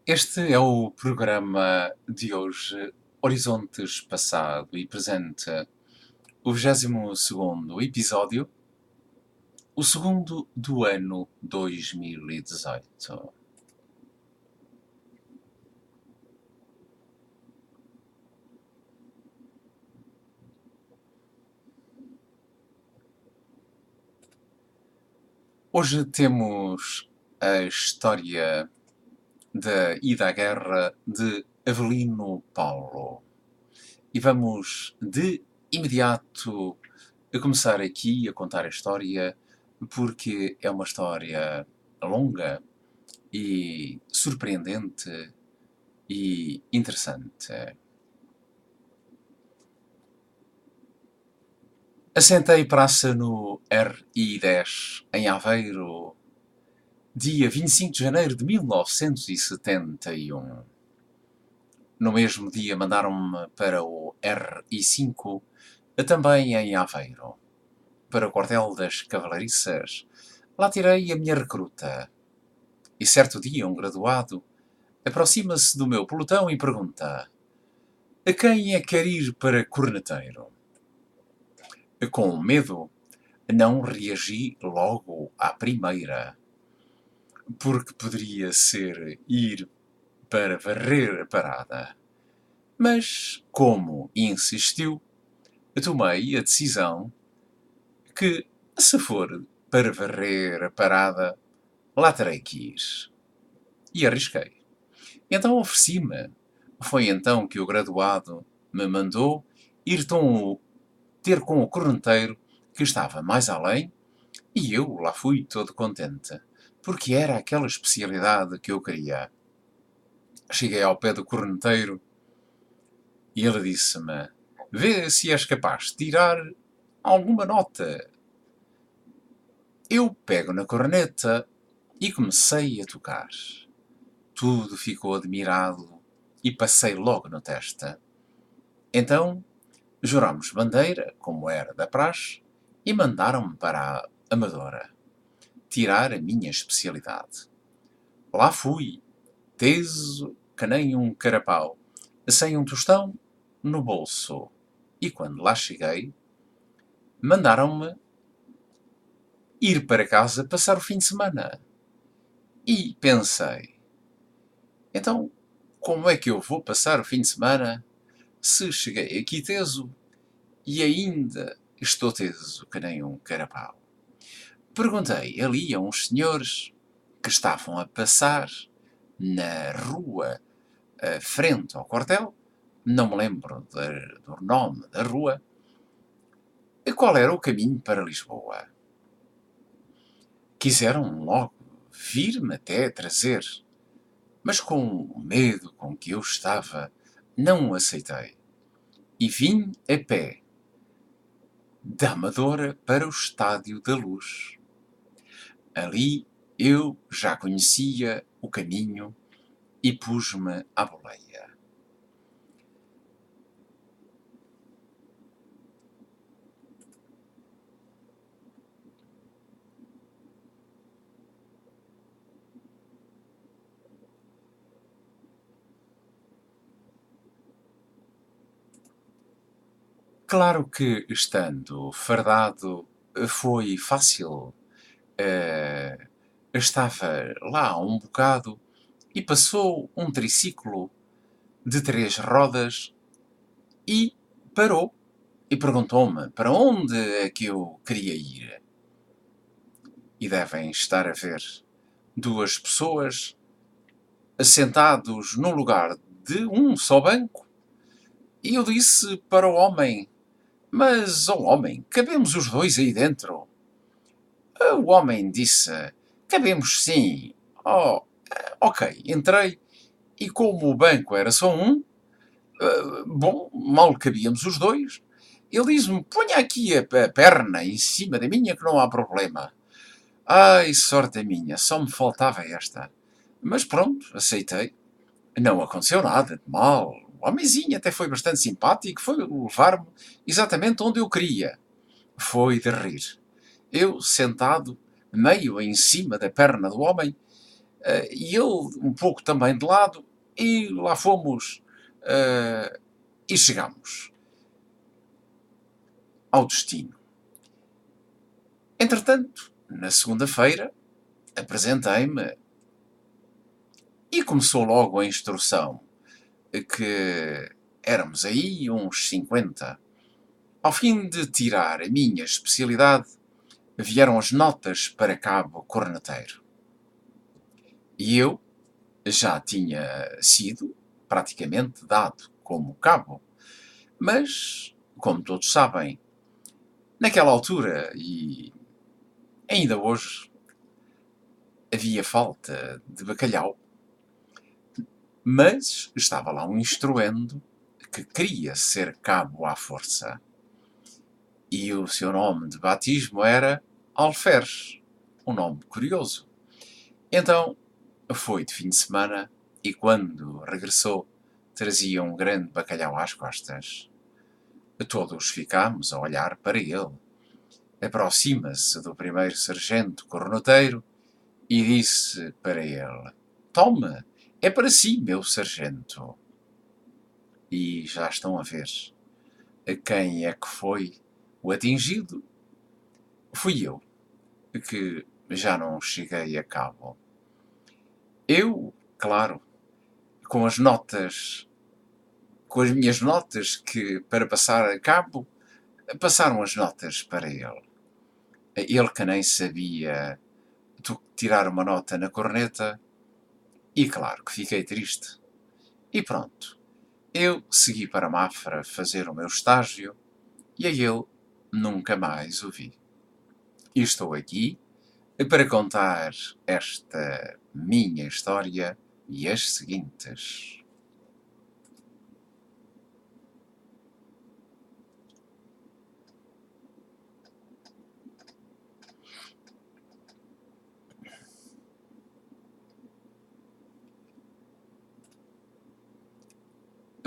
Este é o programa de hoje, Horizontes Passado e Presente, o 22º episódio, o segundo do ano 2018. Hoje temos a história da ida à guerra de Avelino Paulo. E vamos de imediato a começar aqui a contar a história, porque é uma história longa e surpreendente e interessante. Assentei praça no RI10, em Aveiro, dia 25 de janeiro de 1971. No mesmo dia mandaram-me para o RI5, também em Aveiro, para o quartel das cavalariças. Lá tirei a minha recruta. E certo dia um graduado aproxima-se do meu pelotão e pergunta: a quem é que quer ir para corneteiro? Com medo, não reagi logo à primeira, porque poderia ser ir para varrer a parada. Mas, como insistiu, tomei a decisão que, se for para varrer a parada, lá terei que ir. E arrisquei. Então ofereci-me. Foi então que o graduado me mandou ir ter com o correnteiro que estava mais além, e eu lá fui todo contente, porque era aquela especialidade que eu queria. Cheguei ao pé do correnteiro e ele disse-me: vê se és capaz de tirar alguma nota. Eu pego na corneta e comecei a tocar. Tudo ficou admirado e passei logo no teste. Então, juramos bandeira, como era da praxe, e mandaram-me para a Amadora tirar a minha especialidade. Lá fui, teso que nem um carapau, sem um tostão no bolso. E quando lá cheguei, mandaram-me ir para casa passar o fim de semana. E pensei, então, como é que eu vou passar o fim de semana se cheguei aqui teso e ainda estou teso que nem um carapau? Perguntei ali a uns senhores que estavam a passar na rua frente ao quartel, não me lembro do nome da rua, qual era o caminho para Lisboa. Quiseram logo vir-me até trazer, mas com o medo com que eu estava, não o aceitei. E vim a pé, da Amadora para o Estádio da Luz. Ali eu já conhecia o caminho e pus-me à boleia. Claro que, estando fardado, foi fácil. Eh, Estava lá um bocado e passou um triciclo de 3 rodas e parou e perguntou-me para onde é que eu queria ir. E devem estar a ver 2 pessoas assentados no lugar de um só banco. E eu disse para o homem: mas, ó homem, cabemos os dois aí dentro? O homem disse: cabemos sim. Oh, ok, entrei e como o banco era só um, bom, mal cabíamos os dois. Ele diz-me: ponha aqui a perna em cima da minha que não há problema. Ai, sorte a minha, só me faltava esta. Mas pronto, aceitei. Não aconteceu nada de mal. O homenzinho até foi bastante simpático, foi levar-me exatamente onde eu queria. Foi de rir. Eu, sentado, meio em cima da perna do homem, E ele um pouco também de lado, e lá fomos e chegamos ao destino. Entretanto, na segunda-feira, apresentei-me e começou logo a instrução que éramos aí uns 50. Ao fim de tirar a minha especialidade, vieram as notas para cabo corneteiro. E eu já tinha sido praticamente dado como cabo, mas, como todos sabem, naquela altura e ainda hoje havia falta de bacalhau, mas estava lá um instruendo que queria ser cabo à força. E o seu nome de batismo era Alferes, um nome curioso. Então, foi de fim de semana e quando regressou trazia um grande bacalhau às costas. Todos ficámos a olhar para ele. Aproxima-se do primeiro sargento corneteiro e disse para ele: Tome, é para si, meu sargento. E já estão a ver a quem é que foi o atingido. Fui eu, que já não cheguei a cabo. Eu, claro, com as notas, com as minhas notas que para passar a cabo, passaram as notas para ele. Ele que nem sabia tirar uma nota na corneta, e claro que fiquei triste. E pronto, eu segui para Mafra fazer o meu estágio e a ele nunca mais o vi. E estou aqui para contar esta minha história e as seguintes.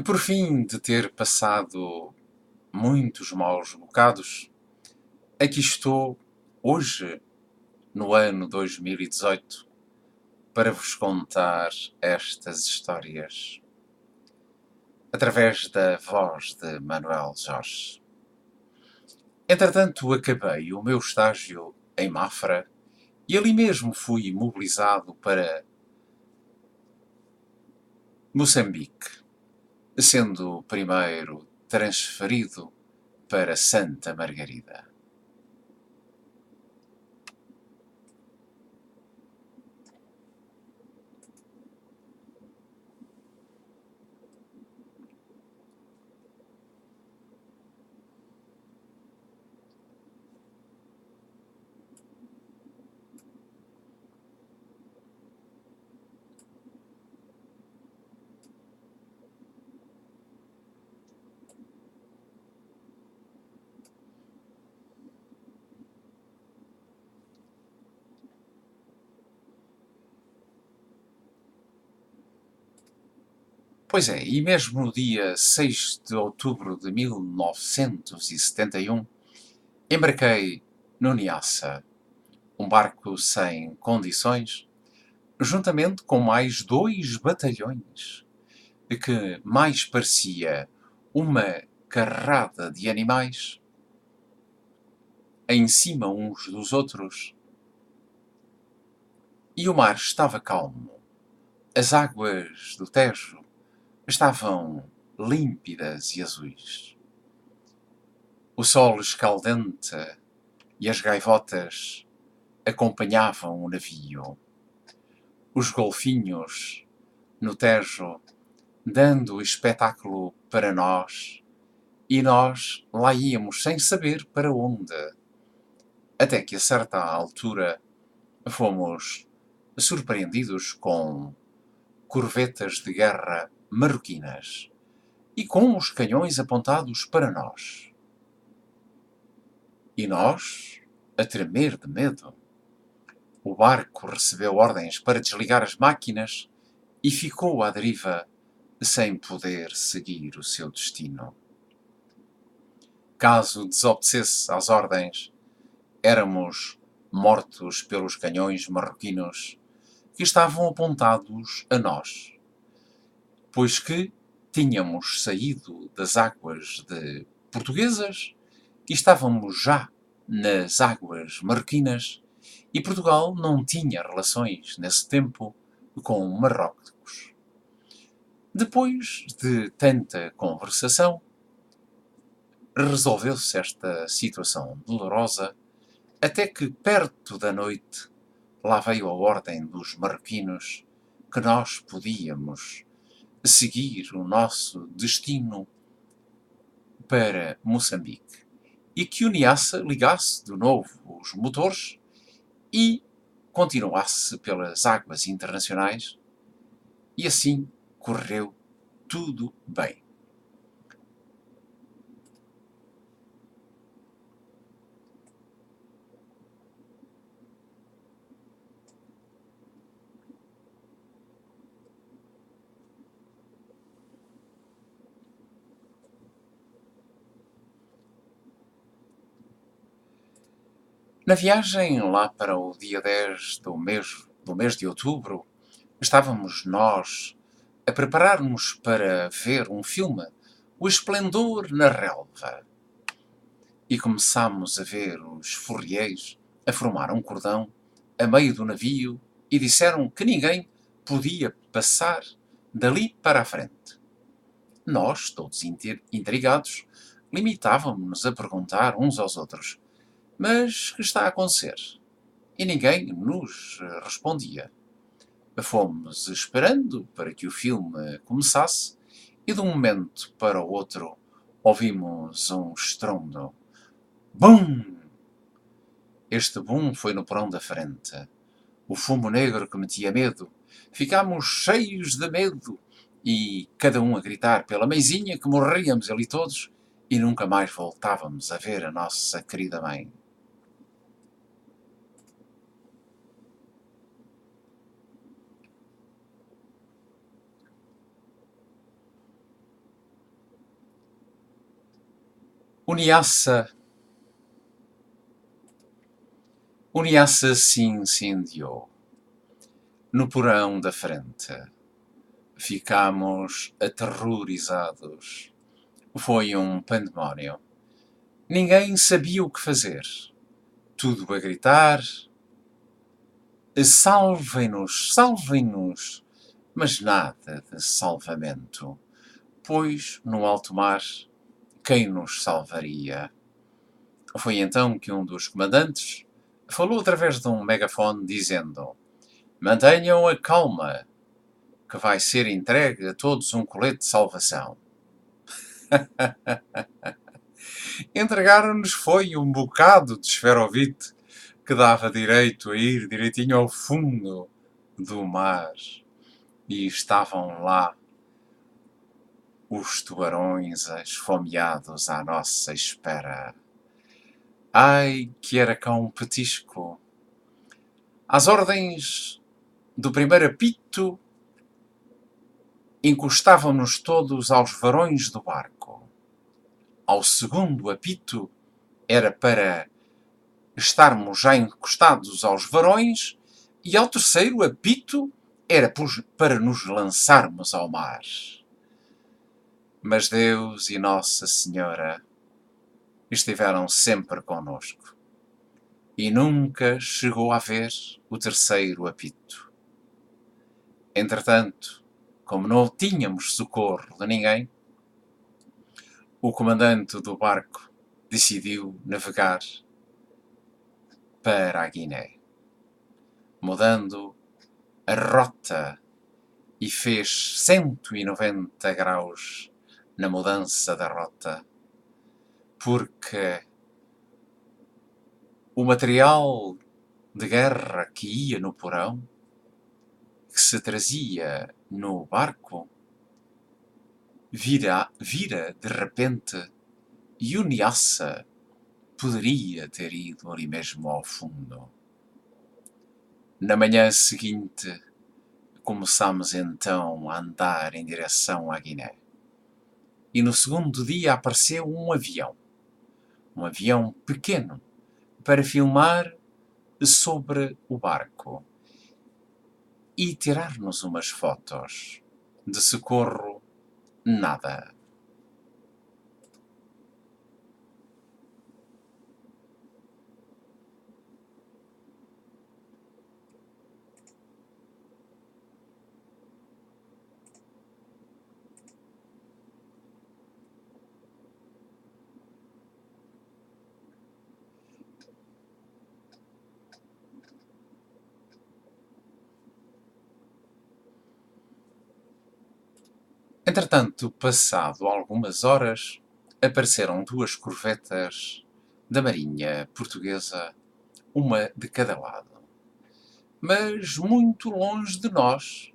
Por fim de ter passado muitos maus bocados, aqui estou hoje, no ano 2018, para vos contar estas histórias através da voz de Manuel Jorge. Entretanto, acabei o meu estágio em Mafra e ali mesmo fui mobilizado para Moçambique, sendo primeiro transferido para Santa Margarida. Pois é, e mesmo no dia 6 de outubro de 1971, embarquei no Niassa, um barco sem condições, juntamente com mais 2 batalhões, que mais parecia uma carrada de animais em cima uns dos outros. E o mar estava calmo. As águas do Tejo estavam límpidas e azuis. O sol escaldante e as gaivotas acompanhavam o navio. Os golfinhos no Tejo dando o espetáculo para nós, e nós lá íamos sem saber para onde. Até que a certa altura fomos surpreendidos com corvetas de guerra marroquinas e com os canhões apontados para nós. E nós, a tremer de medo, o barco recebeu ordens para desligar as máquinas e ficou à deriva sem poder seguir o seu destino. Caso desobedecesse às ordens, éramos mortos pelos canhões marroquinos que estavam apontados a nós, pois que tínhamos saído das águas portuguesas e estávamos já nas águas marroquinas e Portugal não tinha relações nesse tempo com Marrocos. Depois de tanta conversação, resolveu-se esta situação dolorosa até que, perto da noite, lá veio a ordem dos marroquinos que nós podíamos seguir o nosso destino para Moçambique e que o Niassa ligasse de novo os motores e continuasse pelas águas internacionais, e assim correu tudo bem. Na viagem lá para o dia 10 do mês de outubro, estávamos nós a preparar-nos para ver um filme, O Esplendor na Relva. E começámos a ver os furriéis a formar um cordão a meio do navio e disseram que ninguém podia passar dali para a frente. Nós, todos intrigados, limitávamos-nos a perguntar uns aos outros: mas que está a acontecer? E ninguém nos respondia. Fomos esperando para que o filme começasse e de um momento para o outro ouvimos um estrondo. Bum! Este bum foi no porão da frente. O fumo negro que metia medo. Ficámos cheios de medo e cada um a gritar pela meizinha que morríamos ali todos e nunca mais voltávamos a ver a nossa querida mãe. O Niassa se incendiou. No porão da frente. Ficámos aterrorizados. Foi um pandemónio. Ninguém sabia o que fazer. Tudo a gritar: salvem-nos, salvem-nos! Mas nada de salvamento, pois, no alto mar, quem nos salvaria? Foi então que um dos comandantes falou através de um megafone dizendo: mantenham a calma, que vai ser entregue a todos um colete de salvação. Entregaram-nos foi um bocado de esferovite que dava direito a ir direitinho ao fundo do mar. E estavam lá os tubarões esfomeados à nossa espera. Ai, que era cá um petisco! Às ordens do primeiro apito, encostávamos todos aos varões do barco. Ao segundo apito, era para estarmos já encostados aos varões, e ao terceiro apito era para nos lançarmos ao mar. Mas Deus e Nossa Senhora estiveram sempre conosco, e nunca chegou a haver o terceiro apito. Entretanto, como não tínhamos socorro de ninguém, o comandante do barco decidiu navegar para a Guiné, mudando a rota, e fez 190 graus na mudança da rota, porque o material de guerra que ia no porão, que se trazia no barco, vira de repente, e o Niassa poderia ter ido ali mesmo ao fundo. Na manhã seguinte, começámos então a andar em direção à Guiné. E no segundo dia apareceu um avião pequeno, para filmar sobre o barco. e tirar-nos umas fotos. De socorro, nada. Entretanto, passado algumas horas, apareceram duas corvetas da Marinha Portuguesa, uma de cada lado. Mas muito longe de nós,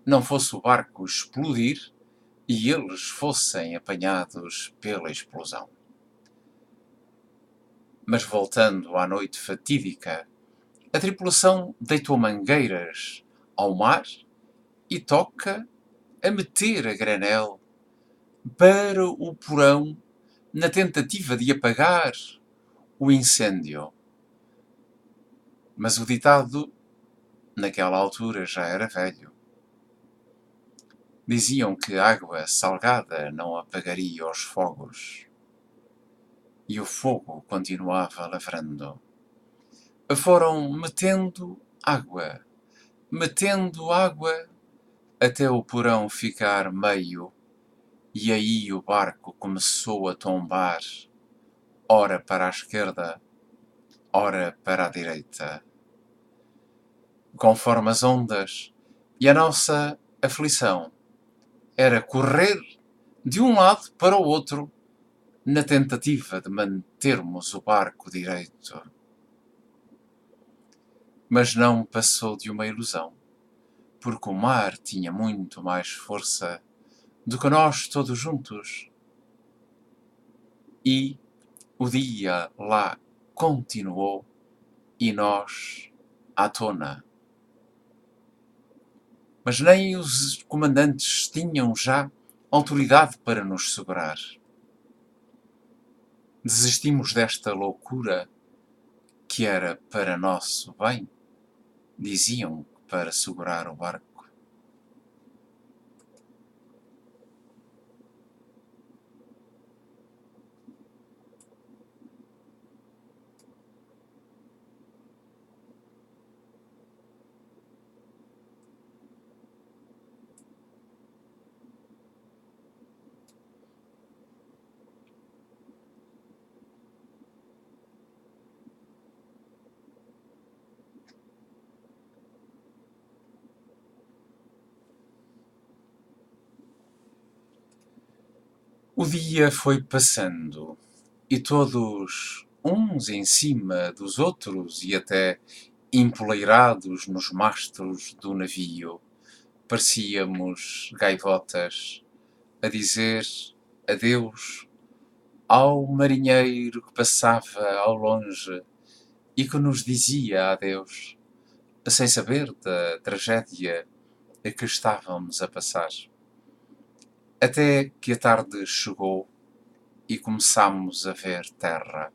não fosse o barco explodir e eles fossem apanhados pela explosão. Mas voltando à noite fatídica, a tripulação deitou mangueiras ao mar e toca a meter a granel para o porão na tentativa de apagar o incêndio. Mas o ditado, naquela altura, já era velho. Diziam que água salgada não apagaria os fogos. E o fogo continuava lavrando. Foram metendo água, até o porão ficar meio, e aí o barco começou a tombar, ora para a esquerda, ora para a direita, conforme as ondas, e a nossa aflição era correr de um lado para o outro na tentativa de mantermos o barco direito. Mas não passou de uma ilusão, porque o mar tinha muito mais força do que nós todos juntos. E o dia lá continuou e nós à tona. Mas nem os comandantes tinham já autoridade para nos segurar. Desistimos desta loucura que era para nosso bem, diziam, para segurar o barco. O dia foi passando e todos, uns em cima dos outros e até empoleirados nos mastros do navio, parecíamos gaivotas a dizer adeus ao marinheiro que passava ao longe e que nos dizia adeus, sem saber da tragédia a que estávamos a passar. Até que a tarde chegou e começámos a ver terra.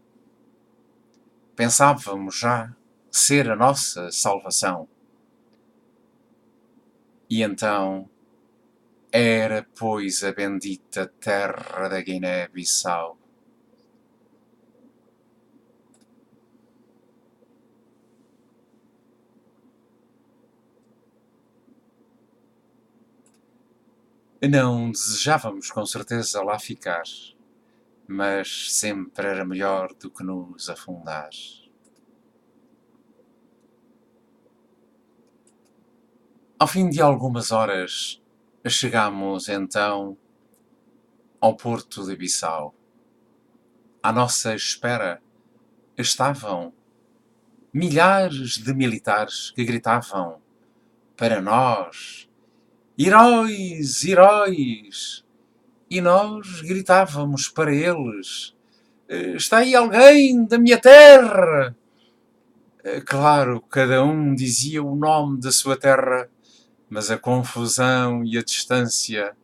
Pensávamos já ser a nossa salvação. E então era, pois, a bendita terra da Guiné-Bissau. Não desejávamos com certeza lá ficar, mas sempre era melhor do que nos afundar. Ao fim de algumas horas, chegámos então ao porto de Bissau. À nossa espera estavam milhares de militares que gritavam para nós: heróis, heróis! E nós gritávamos para eles: está aí alguém da minha terra? Claro, cada um dizia o nome da sua terra, mas a confusão e a distância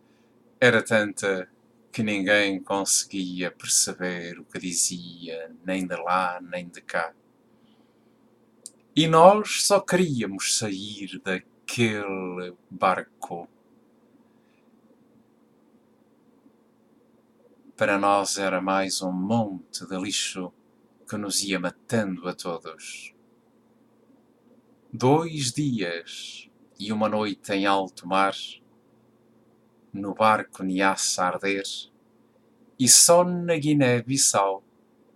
era tanta que ninguém conseguia perceber o que dizia, nem de lá nem de cá. E nós só queríamos sair aquele barco. Para nós era mais um monte de lixo que nos ia matando a todos. 2 dias e uma noite em alto mar, no barco Niassa a arder, e só na Guiné-Bissau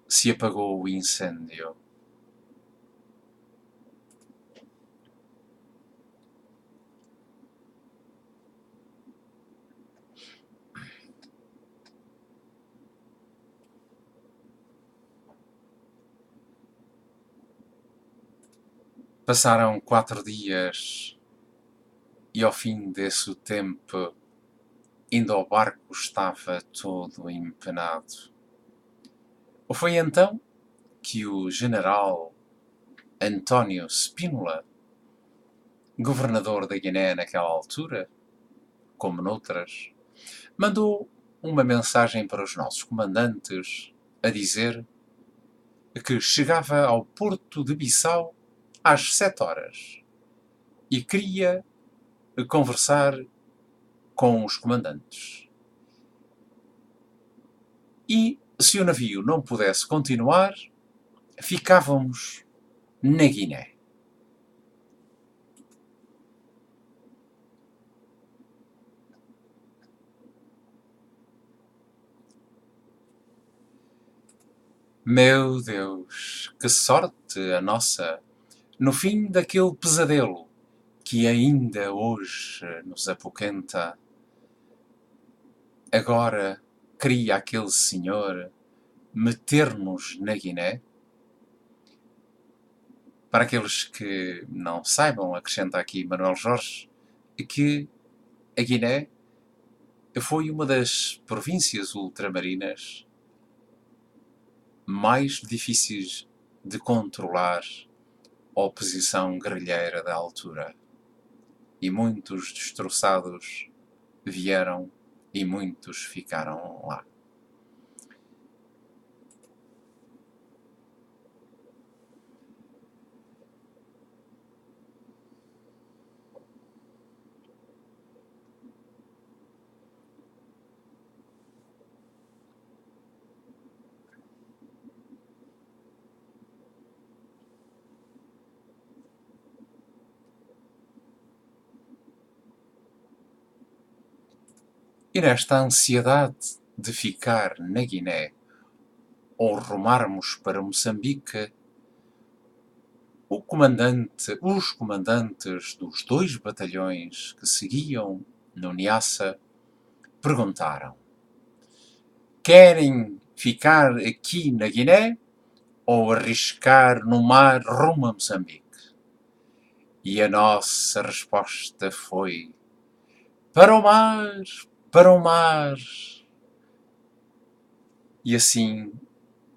se apagou o incêndio. Passaram 4 dias e ao fim desse tempo ainda o barco estava todo empenado. Foi então que o general António Spínola, governador da Guiné naquela altura, como noutras, mandou uma mensagem para os nossos comandantes a dizer que chegava ao porto de Bissau às 7 horas e queria conversar com os comandantes. E se o navio não pudesse continuar, ficávamos na Guiné. Meu Deus, que sorte a nossa no fim daquele pesadelo que ainda hoje nos apoquenta. Agora queria aquele senhor meter-nos na Guiné. Para aqueles que não saibam, acrescenta aqui Manuel Jorge, que a Guiné foi uma das províncias ultramarinas mais difíceis de controlar a oposição guerrilheira da altura. E muitos destroçados vieram e muitos ficaram lá. E nesta ansiedade de ficar na Guiné ou rumarmos para Moçambique, os comandantes dos 2 batalhões que seguiam no Niassa perguntaram: querem ficar aqui na Guiné ou arriscar no mar rumo a Moçambique? E a nossa resposta foi: para o mar, para o mar. E assim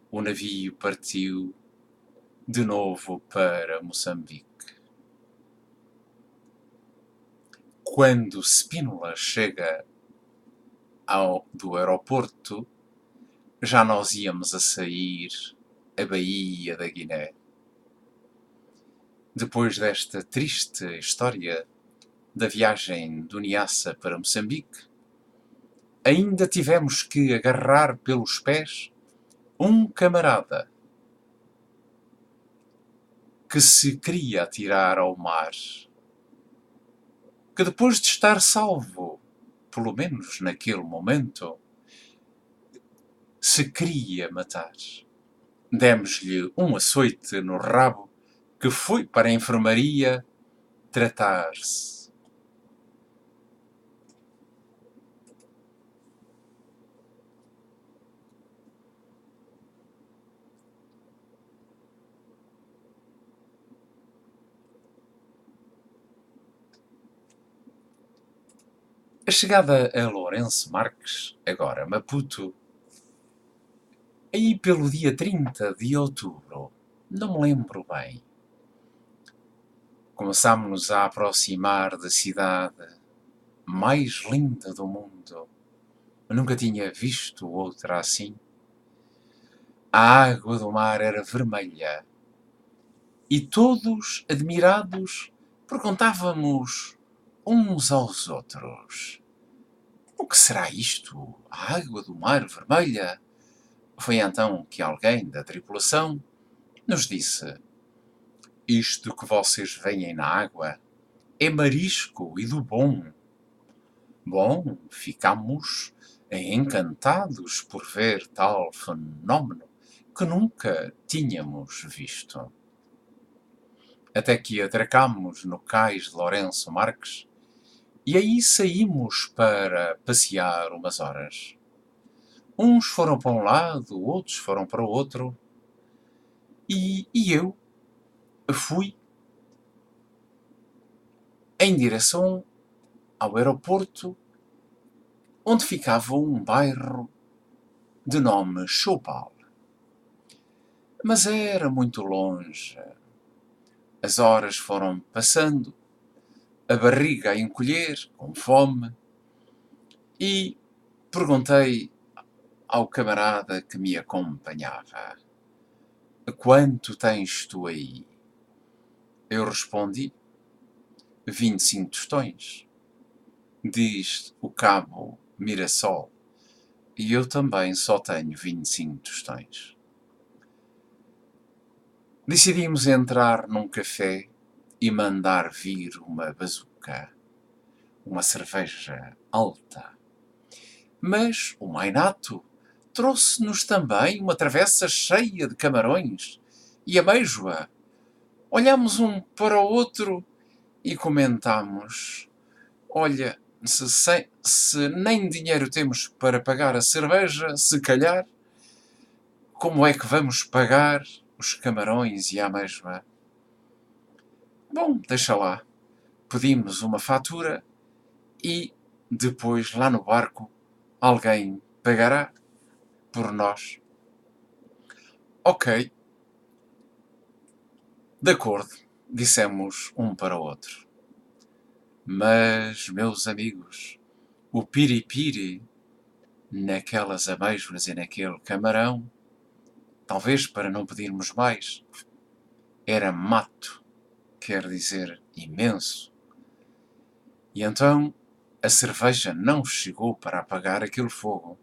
o navio partiu de novo para Moçambique. Quando Spínola chega do aeroporto, já nós íamos a sair a Baía da Guiné. Depois desta triste história da viagem do Niassa para Moçambique, ainda tivemos que agarrar pelos pés um camarada que se queria atirar ao mar, que depois de estar salvo, pelo menos naquele momento, se queria matar. Demos-lhe um açoite no rabo que foi para a enfermaria tratar-se. A chegada a Lourenço Marques, agora Maputo, aí pelo dia 30 de outubro, não me lembro bem, começámos-nos a aproximar da cidade mais linda do mundo. Eu nunca tinha visto outra assim. A água do mar era vermelha e todos admirados perguntávamos uns aos outros: o que será isto? A água do Mar Vermelha? Foi então que alguém da tripulação nos disse: isto que vocês veem na água é marisco e do bom. Bom, ficamos encantados por ver tal fenómeno que nunca tínhamos visto. Até que atracámos no cais de Lourenço Marques e aí saímos para passear umas horas. Uns foram para um lado, outros foram para o outro, e eu fui em direção ao aeroporto onde ficava um bairro de nome Choupal. Mas era muito longe. As horas foram passando, a barriga a encolher, com fome, e perguntei ao camarada que me acompanhava: quanto tens tu aí? Eu respondi: 25 tostões. Diz o cabo Mirassol: e eu também só tenho 25 tostões. Decidimos entrar num café e mandar vir uma bazuca, uma cerveja alta. Mas o Mainato trouxe-nos também uma travessa cheia de camarões e ameijoa. Olhamos um para o outro e comentámos: olha, se nem dinheiro temos para pagar a cerveja, se calhar, como é que vamos pagar os camarões e a ameijoa? Bom, deixa lá. Pedimos uma fatura e depois, lá no barco, alguém pagará por nós. Ok, de acordo, dissemos um para o outro. Mas, meus amigos, o piripiri naquelas ameijoas e naquele camarão, talvez para não pedirmos mais, era mato, quer dizer imenso. E então a cerveja não chegou para apagar aquele fogo.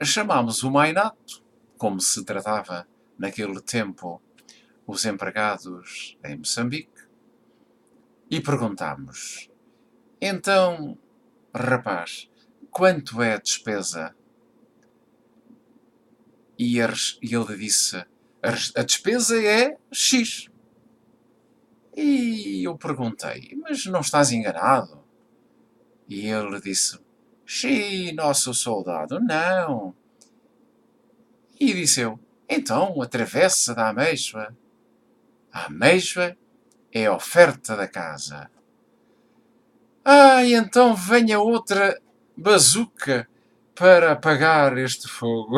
Chamámos o Mainato, como se tratava naquele tempo os empregados em Moçambique, e perguntámos: então, rapaz, quanto é a despesa? E ele disse: a despesa é X. E eu perguntei: mas não estás enganado? E ele disse: sim, nosso soldado, não. E disse eu: então, a travessa da ameijoa? A ameijoa é a oferta da casa. Ah, e então venha outra bazuca para apagar este fogo.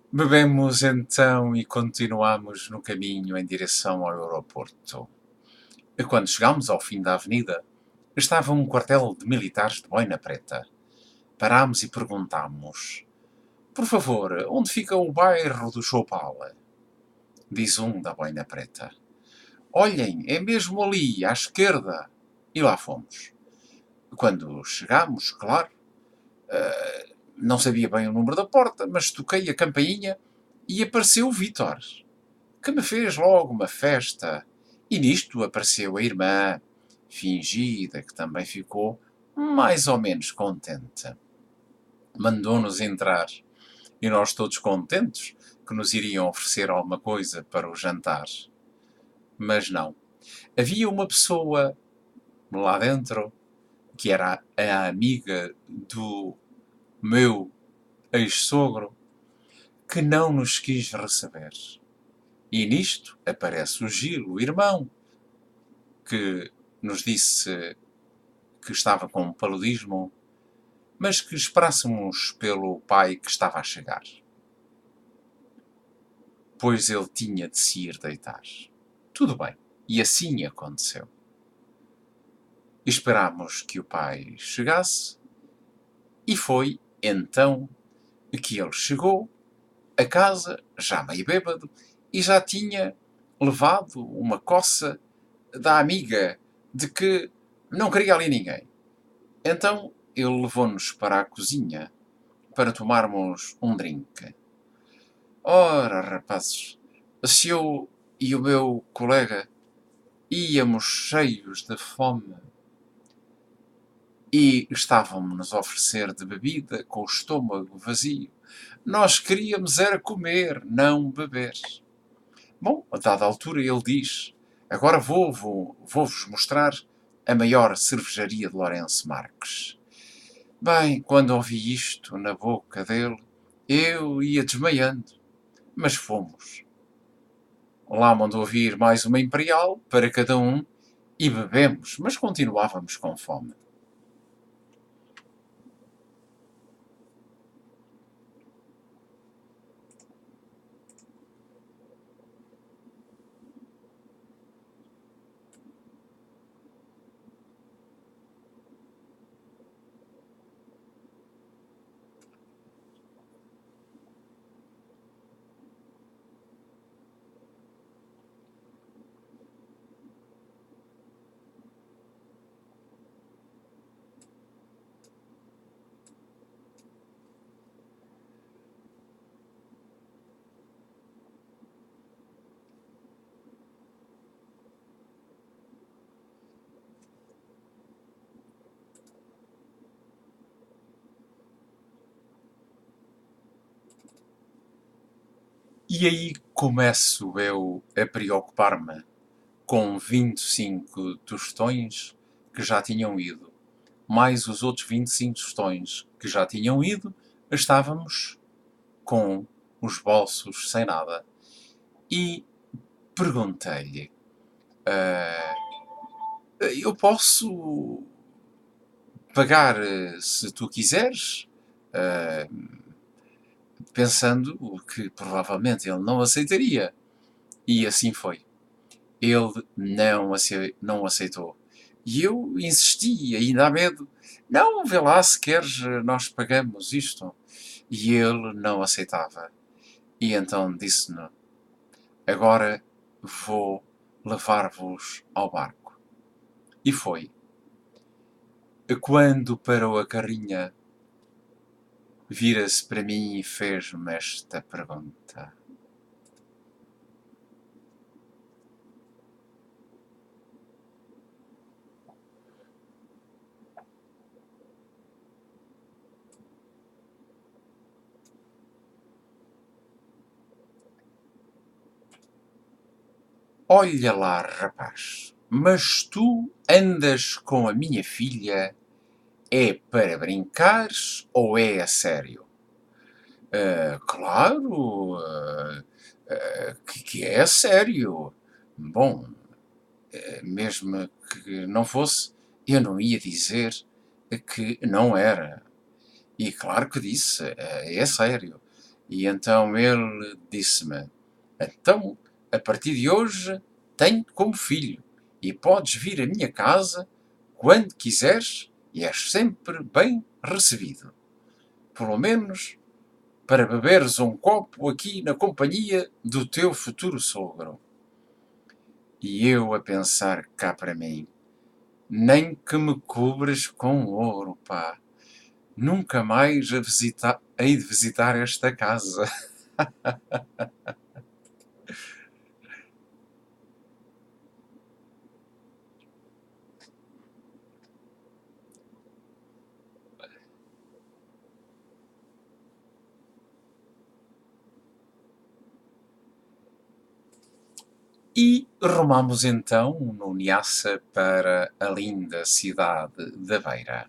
Bebemos então e continuamos no caminho em direção ao aeroporto. E quando chegámos ao fim da avenida, estava um quartel de militares de boina preta. Parámos e perguntámos: por favor, onde fica o bairro do Choupal? Diz um da boina preta: olhem, é mesmo ali, à esquerda. E lá fomos. Quando chegámos, claro, não sabia bem o número da porta, mas toquei a campainha e apareceu o Vítor, que me fez logo uma festa. E nisto apareceu a irmã, fingida, que também ficou mais ou menos contente. Mandou-nos entrar e nós todos contentes que nos iriam oferecer alguma coisa para o jantar. Mas não. Havia uma pessoa lá dentro que era a amiga do meu ex-sogro que não nos quis receber. E nisto aparece o Gil, o irmão, que nos disse que estava com paludismo, mas que esperássemos pelo pai que estava a chegar, pois ele tinha de se ir deitar. Tudo bem, e assim aconteceu. Esperámos que o pai chegasse e foi então que ele chegou a casa, já meio bêbado, e já tinha levado uma coça da amiga de que não queria ali ninguém. Então ele levou-nos para a cozinha para tomarmos um drink. Ora, rapazes, se eu e o meu colega íamos cheios de fome e estavam-nos a oferecer de bebida com o estômago vazio, nós queríamos era comer, não beber. Bom, a dada altura ele diz: agora vou-vos mostrar a maior cervejaria de Lourenço Marques. Bem, quando ouvi isto na boca dele, eu ia desmaiando. Mas fomos. Lá mandou vir mais uma imperial para cada um e bebemos, mas continuávamos com fome. E aí começo eu a preocupar-me com 25 tostões que já tinham ido, mais os outros 25 tostões que já tinham ido, estávamos com os bolsos sem nada. E perguntei-lhe: "Ah, eu posso pagar se tu quiseres?" Ah, pensando que provavelmente ele não aceitaria. E assim foi. Ele não aceitou. E eu insisti, ainda há medo. Não, vê lá, se queres, nós pagamos isto. E ele não aceitava. E então disse-me: agora vou levar-vos ao barco. E foi. Quando parou a carrinha, vira-se para mim e fez-me esta pergunta: olha lá, rapaz, mas tu andas com a minha filha é para brincares ou é a sério? Claro, que é a sério. Bom, mesmo que não fosse, eu não ia dizer que não era. E claro que disse, é sério. E então ele disse-me: então, a partir de hoje, tenho como filho e podes vir à minha casa quando quiseres e és sempre bem recebido. Pelo menos para beberes um copo aqui na companhia do teu futuro sogro. E eu a pensar cá para mim: nem que me cubres com ouro, pá. Nunca mais hei de visitar esta casa. E rumamos então no Niassa para a linda cidade da Beira,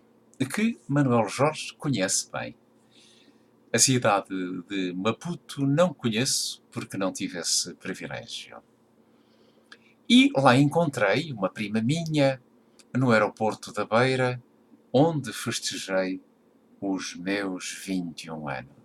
que Manuel Jorge conhece bem. A cidade de Maputo não conheço porque não tive esse privilégio. E lá encontrei uma prima minha no aeroporto da Beira, onde festejei os meus 21 anos.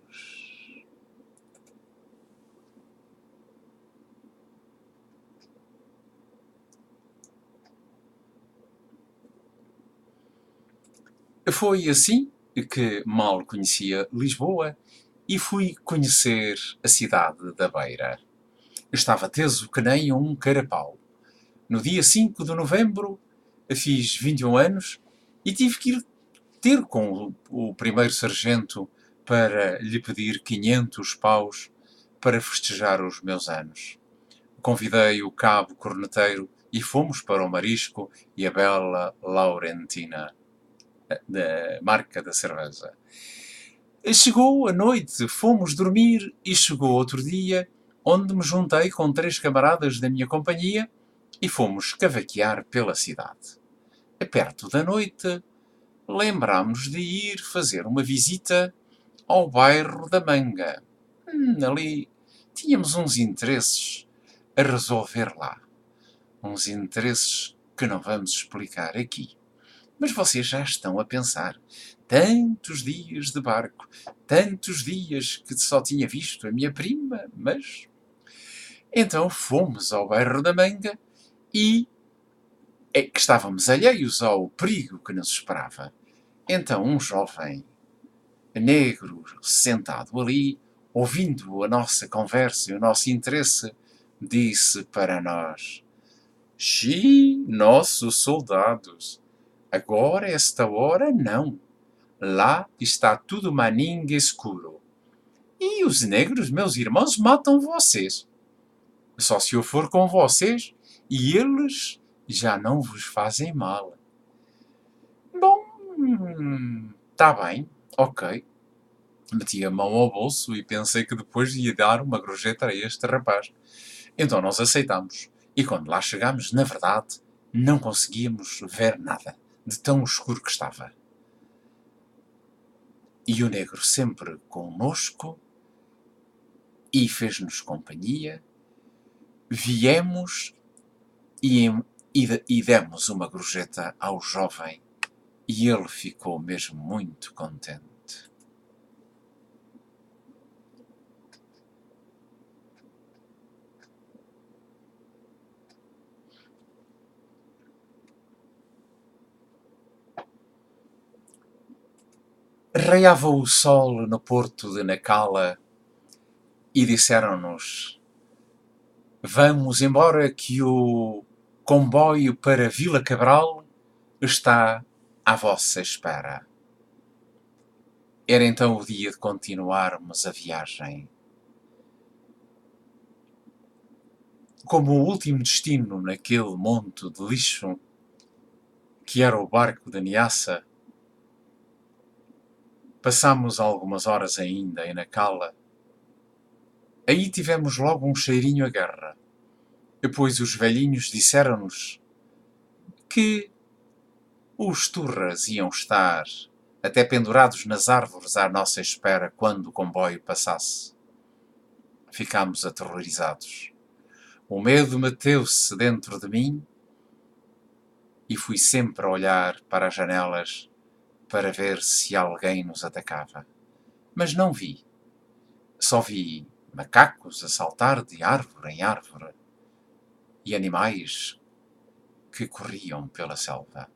Foi assim que mal conhecia Lisboa e fui conhecer a cidade da Beira. Estava teso que nem um carapau. No dia 5 de novembro fiz 21 anos e tive que ir ter com o primeiro sargento para lhe pedir 500 paus para festejar os meus anos. Convidei o cabo corneteiro e fomos para o Marisco e a bela Laurentina, da marca da cerveja. Chegou a noite, fomos dormir e chegou outro dia, onde me juntei com 3 camaradas da minha companhia e fomos cavaquear pela cidade. Perto da noite, lembrámos de ir fazer uma visita ao bairro da Manga. Ali tínhamos uns interesses a resolver lá. Uns interesses que não vamos explicar aqui. Mas vocês já estão a pensar. Tantos dias de barco, tantos dias que só tinha visto a minha prima, mas... Então fomos ao bairro da Manga e é que estávamos alheios ao perigo que nos esperava. Então um jovem negro sentado ali, ouvindo a nossa conversa e o nosso interesse, disse para nós: "Xi, nossos soldados, agora, esta hora, não. Lá está tudo maninho escuro. E os negros, meus irmãos, matam vocês. Só se eu for com vocês e eles já não vos fazem mal." Bom, tá bem, ok. Meti a mão ao bolso e pensei que depois ia dar uma gorjeta a este rapaz. Então nós aceitámos. E quando lá chegámos, na verdade, não conseguíamos ver nada, de tão escuro que estava. E o negro sempre connosco e fez-nos companhia. Viemos e demos uma gorjeta ao jovem e ele ficou mesmo muito contente. Raiava o sol no porto de Nacala e disseram-nos: "Vamos embora que o comboio para Vila Cabral está à vossa espera." Era então o dia de continuarmos a viagem. Como o último destino naquele monte de lixo, que era o barco de Niassa, passámos algumas horas ainda em Nacala. Aí tivemos logo um cheirinho a guerra. Depois os velhinhos disseram-nos que os turras iam estar até pendurados nas árvores à nossa espera quando o comboio passasse. Ficámos aterrorizados. O medo meteu-se dentro de mim e fui sempre a olhar para as janelas para ver se alguém nos atacava. Mas não vi. Só vi macacos a saltar de árvore em árvore e animais que corriam pela selva.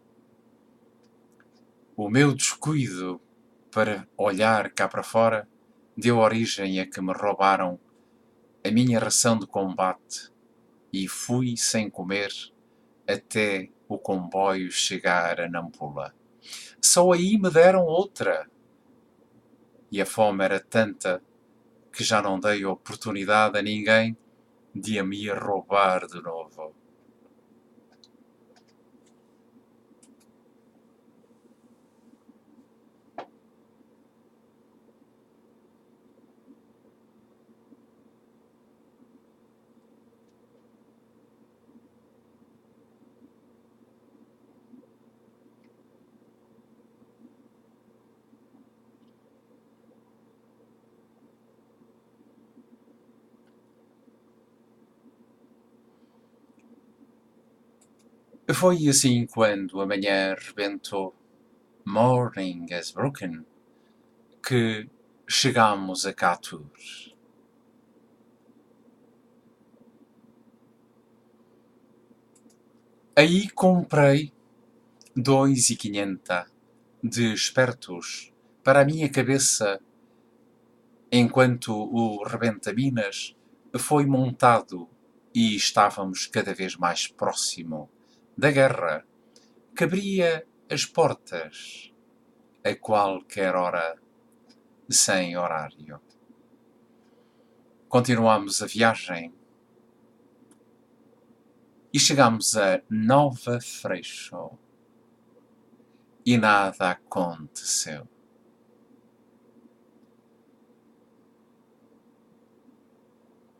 O meu descuido para olhar cá para fora deu origem a que me roubaram a minha ração de combate e fui sem comer até o comboio chegar a Nampula. Só aí me deram outra. E a fome era tanta que já não dei oportunidade a ninguém de a me roubar de novo. Foi assim quando a manhã rebentou, morning has broken, que chegámos a Catur. Aí comprei 2,500 de espertos para a minha cabeça enquanto o rebenta-minas foi montado e estávamos cada vez mais próximo da guerra, que abria as portas a qualquer hora sem horário. Continuamos a viagem e chegamos a Nova Freixo e nada aconteceu.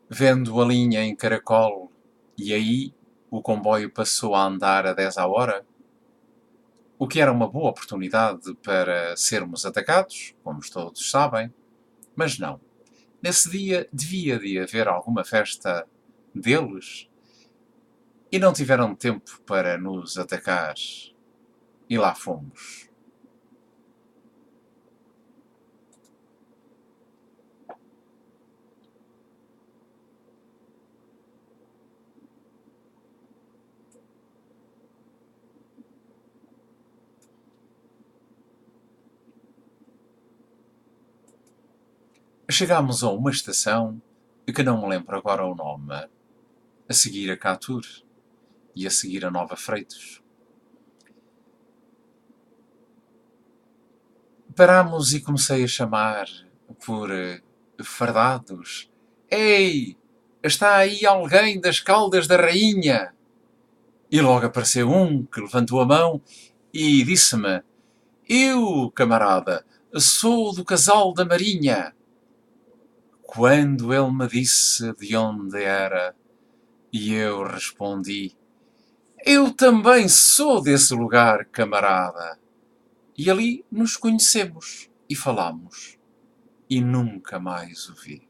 Vendo a linha em caracol e aí o comboio passou a andar a 10 à hora, o que era uma boa oportunidade para sermos atacados, como todos sabem, mas não. Nesse dia devia de haver alguma festa deles e não tiveram tempo para nos atacar. E lá fomos. Chegámos a uma estação que não me lembro agora o nome, a seguir a Catur e a seguir a Nova Freitos. Parámos e comecei a chamar por fardados. Ei, está aí alguém das Caldas da Rainha? E logo apareceu um que levantou a mão e disse-me: Eu, camarada, sou do casal da Marinha. Quando ele me disse de onde era, e eu respondi: Eu também sou desse lugar, camarada. E ali nos conhecemos e falamos. E nunca mais o vi.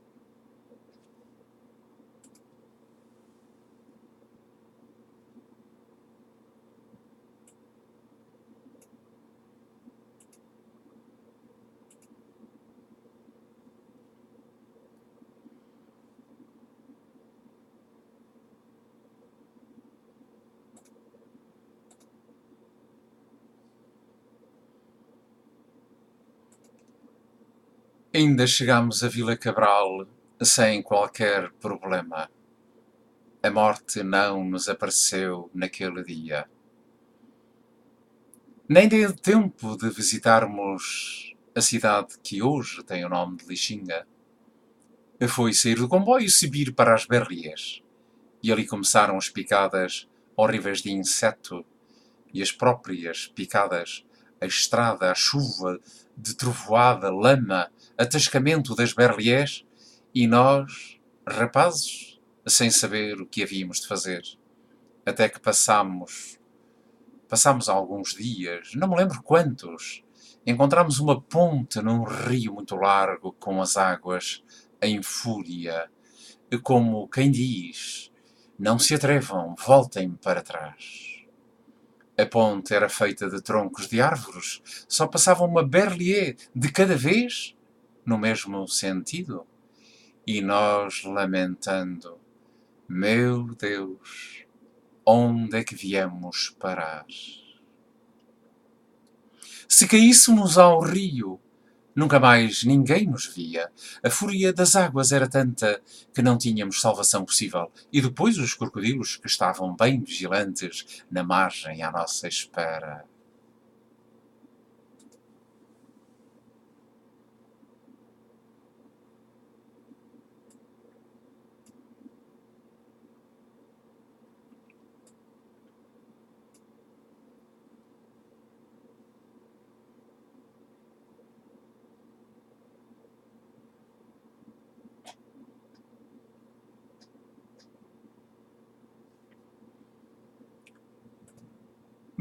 Ainda chegámos a Vila Cabral sem qualquer problema. A morte não nos apareceu naquele dia. Nem deu tempo de visitarmos a cidade que hoje tem o nome de Lixinga. Foi sair do comboio e subir para as Berriés. E ali começaram as picadas horríveis de inseto e as próprias picadas, a estrada, a chuva, de trovoada, lama, atascamento das Berriés e nós, rapazes, sem saber o que havíamos de fazer. Até que passámos alguns dias, não me lembro quantos, encontramos uma ponte num rio muito largo com as águas em fúria, como quem diz: não se atrevam, voltem para trás. A ponte era feita de troncos de árvores, só passava uma berlier de cada vez, no mesmo sentido. E nós lamentando: meu Deus, onde é que viemos parar? Se caíssemos ao rio, nunca mais ninguém nos via. A fúria das águas era tanta que não tínhamos salvação possível. E depois os crocodilos que estavam bem vigilantes na margem à nossa espera.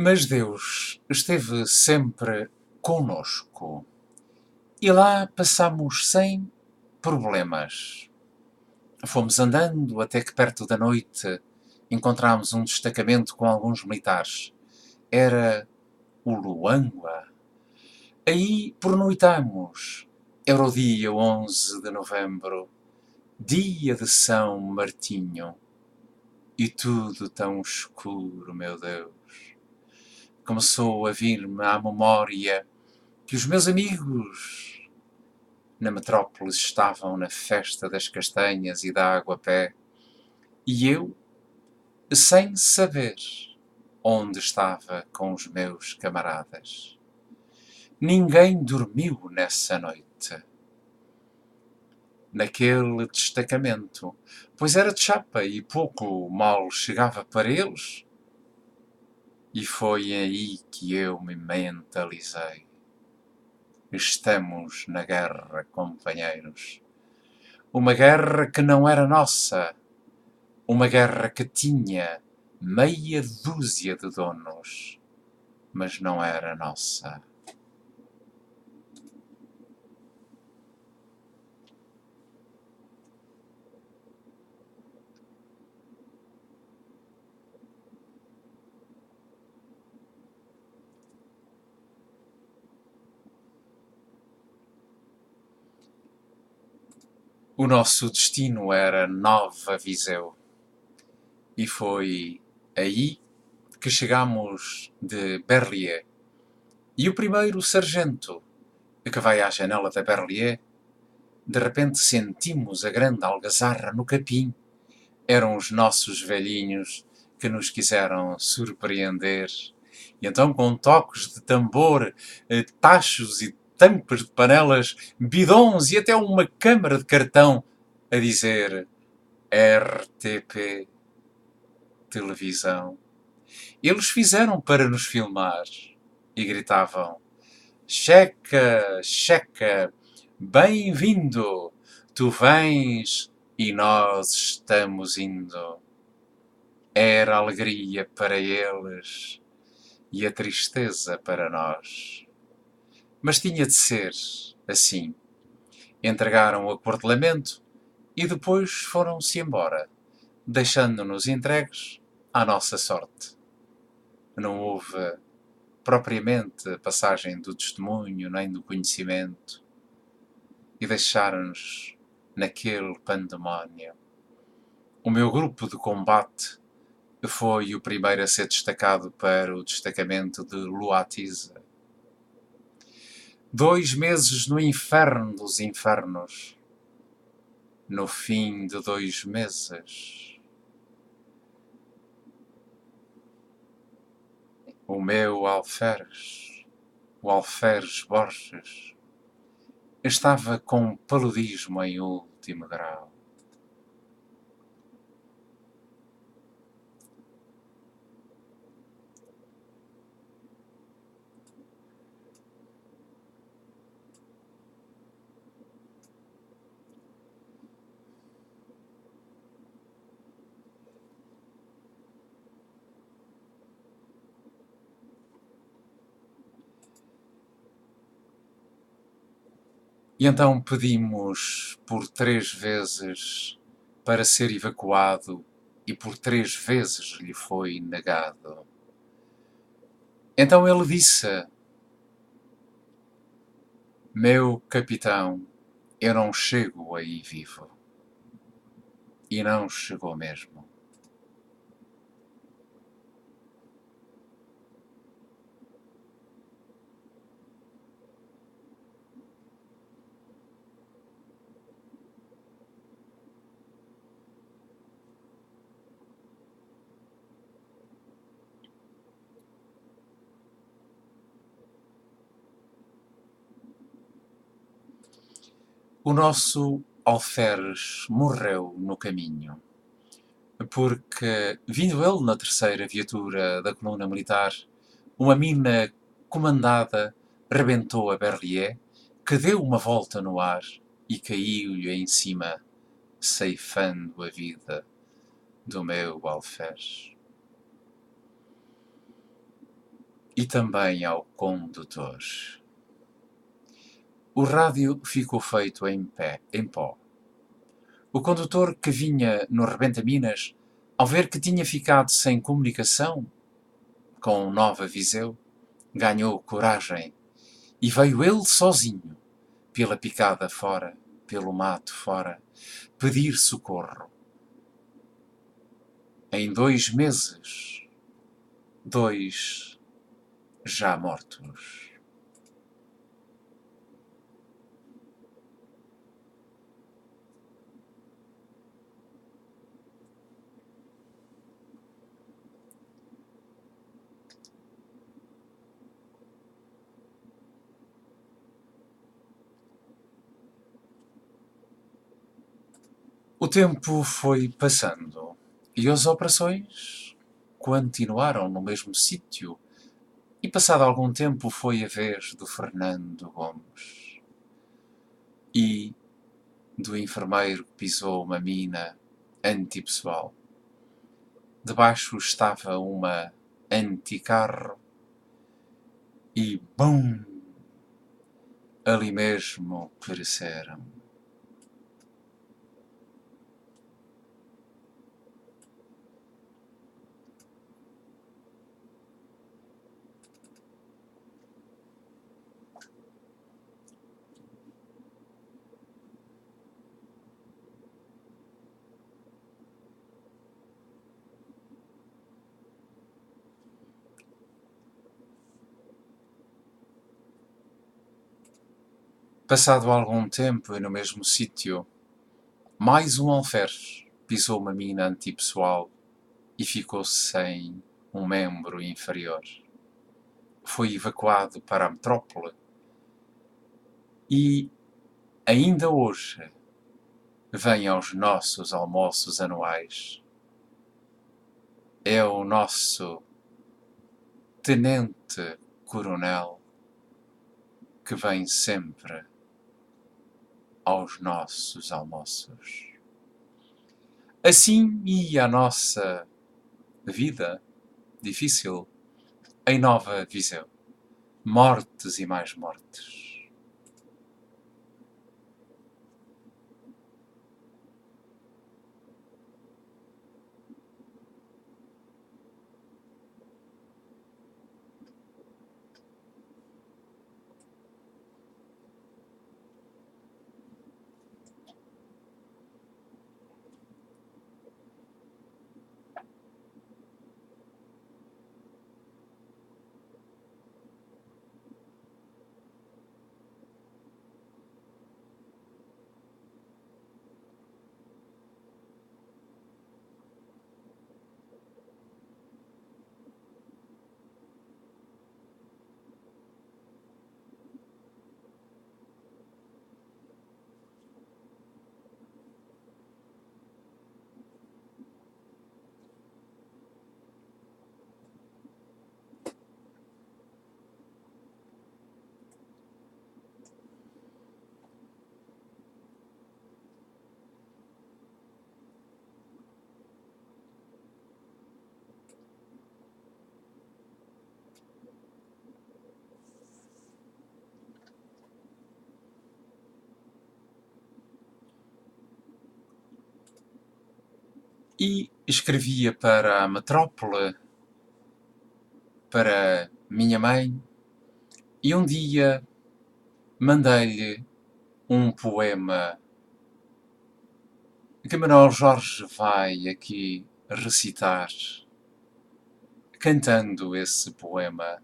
Mas Deus esteve sempre conosco. E lá passamos sem problemas. Fomos andando até que perto da noite encontramos um destacamento com alguns militares. Era o Luangwa. Aí pernoitamos. Era o dia 11 de novembro, dia de São Martinho. E tudo tão escuro, meu Deus. Começou a vir-me à memória que os meus amigos na metrópole estavam na festa das castanhas e da água-pé, e eu, sem saber onde estava com os meus camaradas. Ninguém dormiu nessa noite, naquele destacamento, pois era de chapa e pouco mal chegava para eles. E foi aí que eu me mentalizei. Estamos na guerra, companheiros. Uma guerra que não era nossa. Uma guerra que tinha meia dúzia de donos, mas não era nossa. O nosso destino era Nova Viseu. E foi aí que chegámos de Berlier. E o primeiro sargento que vai à janela da Berlier, de repente sentimos a grande algazarra no capim. Eram os nossos velhinhos que nos quiseram surpreender. E então, com toques de tambor, tachos e tampas de panelas, bidons e até uma câmara de cartão, a dizer RTP televisão. Eles fizeram para nos filmar e gritavam: Checa, checa, bem-vindo, tu vens e nós estamos indo. Era a alegria para eles e a tristeza para nós. Mas tinha de ser assim. Entregaram o acordelamento e depois foram-se embora, deixando-nos entregues à nossa sorte. Não houve propriamente a passagem do testemunho nem do conhecimento e deixaram-nos naquele pandemónio. O meu grupo de combate foi o primeiro a ser destacado para o destacamento de Luatize. 2 meses no inferno dos infernos. No fim de 2 meses, o meu alferes, o alferes Borges, estava com paludismo em último grau. E então pedimos por 3 vezes para ser evacuado e por 3 vezes lhe foi negado. Então ele disse: Meu capitão, eu não chego aí vivo. E não chegou mesmo. O nosso alferes morreu no caminho, porque, vindo ele na terceira viatura da coluna militar, uma mina comandada rebentou a Berlier, que deu uma volta no ar e caiu-lhe em cima, ceifando a vida do meu alferes. E também ao condutor. O rádio ficou feito em pó. O condutor que vinha no rebenta-minas, ao ver que tinha ficado sem comunicação com Nova Viseu, ganhou coragem e veio ele sozinho, pela picada fora, pelo mato fora, pedir socorro. Em 2 meses, 2 já mortos. O tempo foi passando e as operações continuaram no mesmo sítio. E passado algum tempo foi a vez do Fernando Gomes e do enfermeiro que pisou uma mina antipessoal. Debaixo estava uma anticarro e BUM! Ali mesmo pereceram. Passado algum tempo e no mesmo sítio, mais um alferes pisou uma mina antipessoal e ficou sem um membro inferior. Foi evacuado para a metrópole e, ainda hoje, vem aos nossos almoços anuais. É o nosso tenente-coronel que vem sempre aos nossos almoços. Assim ia a nossa vida difícil em Nova Viseu. Mortes e mais mortes. E escrevia para a metrópole, para minha mãe, e um dia mandei-lhe um poema que Manuel Jorge vai aqui recitar, cantando esse poema,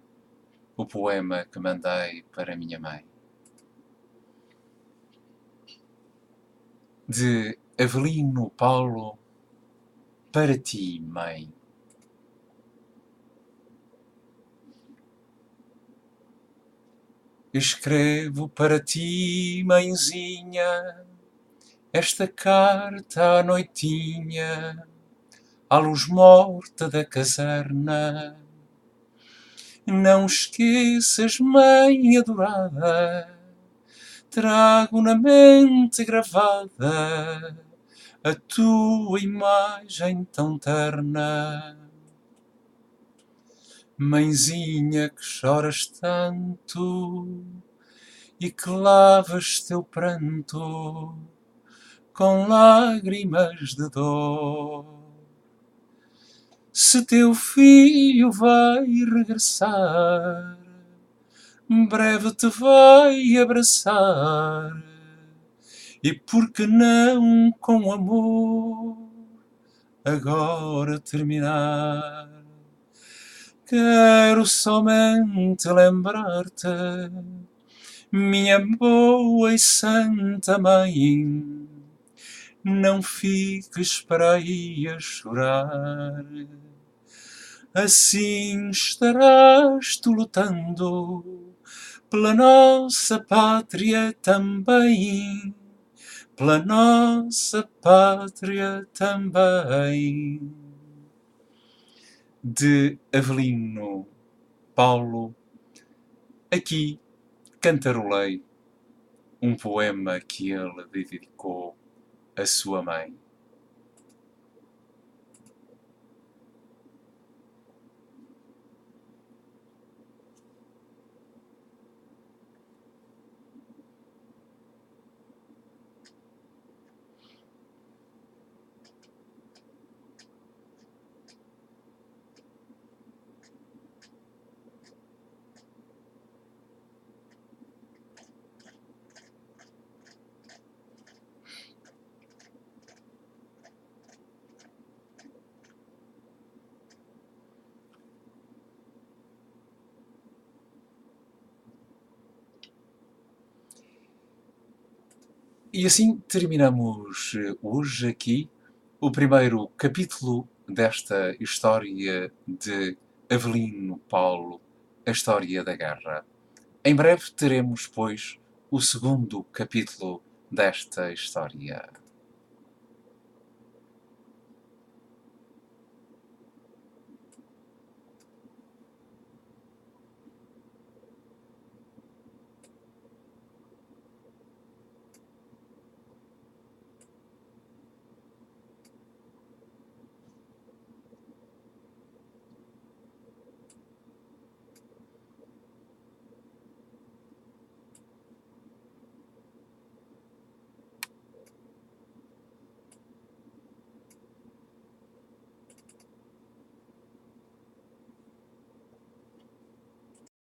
o poema que mandei para minha mãe. De Avelino Paulo, para ti, mãe. Escrevo para ti, mãezinha, esta carta à noitinha, à luz morta da caserna. Não esqueças, mãe adorada, trago na mente gravada a tua imagem tão terna. Mãezinha que choras tanto e que lavas teu pranto com lágrimas de dor. Se teu filho vai regressar, breve te vai abraçar, e por que não com amor agora terminar? Quero somente lembrar-te, minha boa e santa mãe, não fiques para aí a chorar. Assim estarás tu lutando pela nossa pátria também, pela nossa pátria também. De Avelino Paulo, aqui cantarolei um poema que ele dedicou à sua mãe. E assim terminamos hoje aqui o primeiro capítulo desta história de Avelino Paulo, a história da guerra. Em breve teremos, pois, o segundo capítulo desta história.